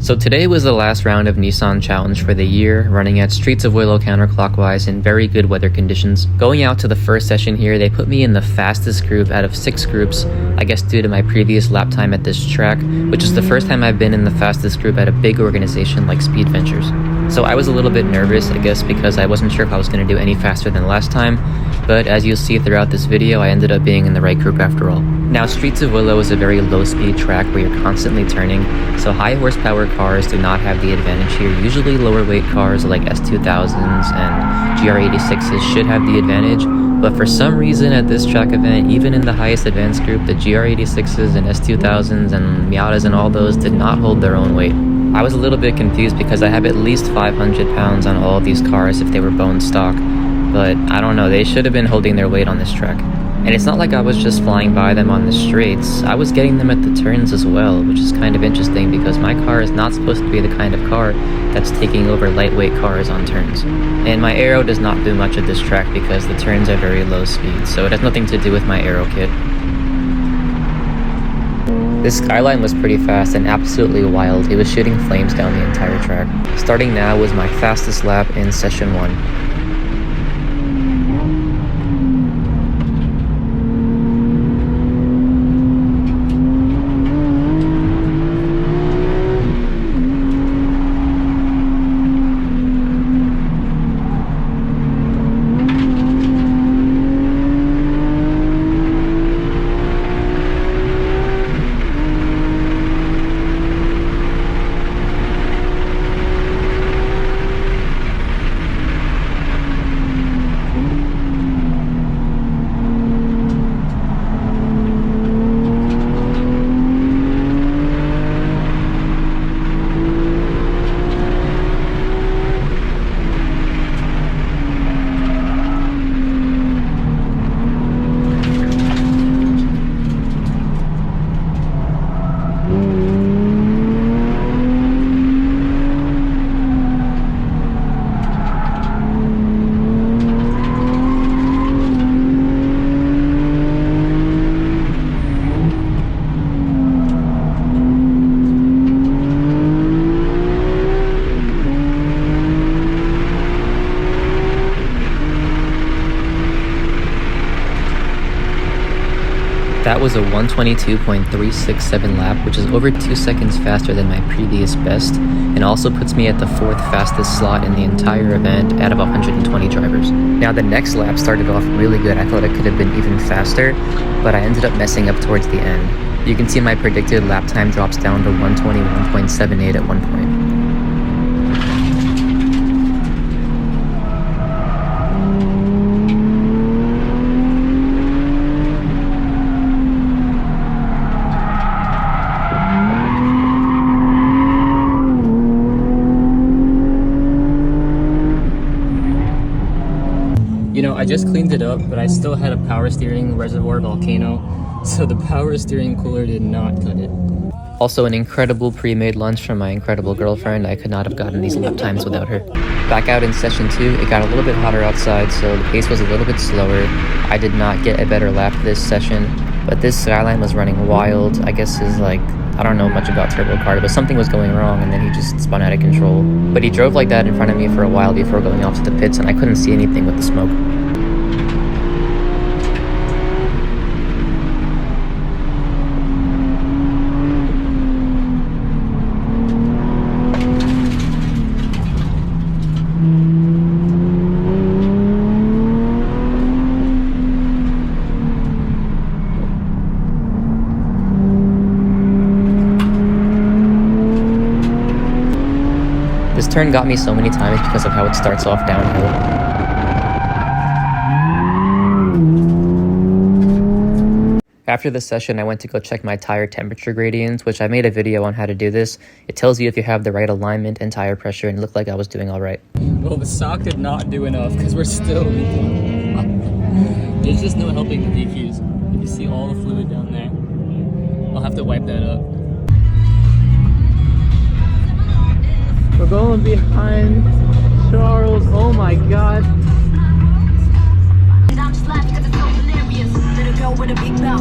So today was the last round of Nissan Challenge for the year, running at Streets of Willow counterclockwise in very good weather conditions. Going out to the first session here, they put me in the fastest group out of 6 groups, I guess due to my previous lap time at this track, which is the first time I've been in the fastest group at a big organization like Speed Ventures. So I was a little bit nervous, I guess because I wasn't sure if I was going to do any faster than last time, but as you'll see throughout this video, I ended up being in the right group after all. Now, Streets of Willow is a very low-speed track where you're constantly turning, so high-horsepower cars do not have the advantage here. Usually lower-weight cars like S2000s and GR86s should have the advantage, but for some reason at this track event, even in the highest advanced group, the GR86s and S2000s and Miatas and all those did not hold their own weight. I was a little bit confused because I have at least 500 pounds on all of these cars if they were bone stock, but I don't know, they should have been holding their weight on this track. And it's not like I was just flying by them on the straights, I was getting them at the turns as well, which is kind of interesting because my car is not supposed to be the kind of car that's taking over lightweight cars on turns. And my aero does not do much at this track because the turns are very low speed, so it has nothing to do with my aero kit. This skyline was pretty fast and absolutely wild. It was shooting flames down the entire track. Starting now was my fastest lap in session 1. That was a 122.367 lap, which is over 2 seconds faster than my previous best, and also puts me at the 4th fastest slot in the entire event out of 120 drivers. Now the next lap started off really good. I thought it could have been even faster, but I ended up messing up towards the end. You can see my predicted lap time drops down to 121.78 at one point. You know, I just cleaned it up, but I still had a power steering reservoir volcano, so the power steering cooler did not cut it. Also, an incredible pre-made lunch from my incredible girlfriend. I could not have gotten these lap times without her. Back out in session 2, it got a little bit hotter outside, so the pace was a little bit slower. I did not get a better lap this session, but this skyline was running wild. I guess is like, I don't know much about Turbo Car, but something was going wrong and then he just spun out of control. But he drove like that in front of me for a while before going off to the pits, and I couldn't see anything with the smoke. This turn got me so many times because of how it starts off downhill. After the session, I went to go check my tire temperature gradients, which I made a video on how to do this. It tells you if you have the right alignment and tire pressure, and it looked like I was doing all right. Well, the sock did not do enough because we're still leaking. There's just no helping the DQs. You can see all the fluid down there. I'll have to wipe that up. We're going behind Charles. Oh my god. And I'm just laughing because it's so hilarious. Little girl with a big mouth,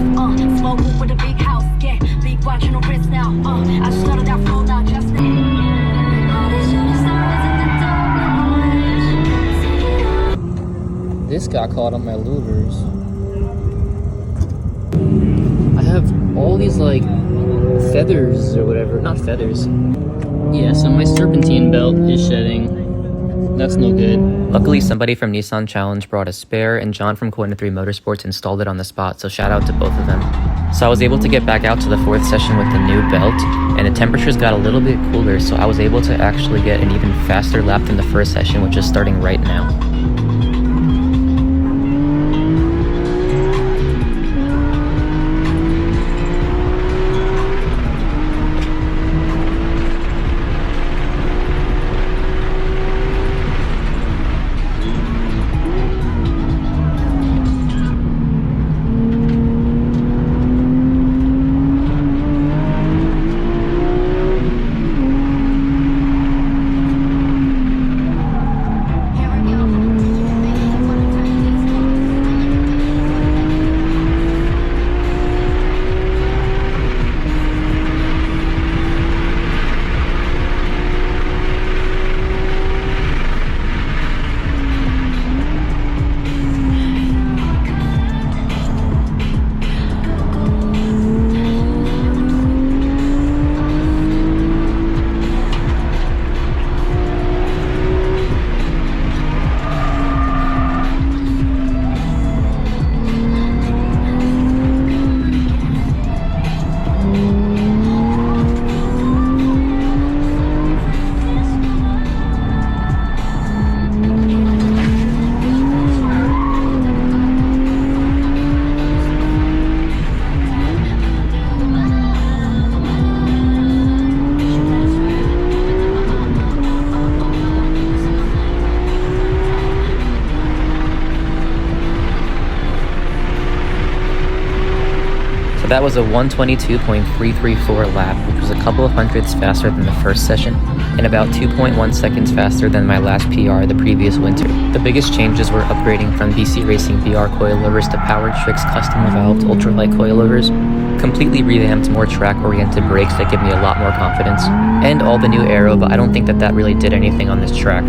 small with a big house. Yeah, big watch on the wrist now. I just started out from all now just now. just got caught on my louvers. I have all these like feathers or whatever, not feathers. Yeah, so my serpentine belt is shedding. That's no good. Luckily, somebody from Nissan Challenge brought a spare, and John from Corner3 Motorsports installed it on the spot, so shout out to both of them. So I was able to get back out to the 4th session with the new belt, and the temperatures got a little bit cooler, so I was able to actually get an even faster lap than the 1st session, which is starting right now. That was a 122.334 lap, which was a couple of hundredths faster than the 1st session, and about 2.1 seconds faster than my last PR the previous winter. The biggest changes were upgrading from BC Racing VR coilovers to Power Tricks custom valved ultralight coilovers, completely revamped more track-oriented brakes that give me a lot more confidence, and all the new aero, but I don't think that really did anything on this track.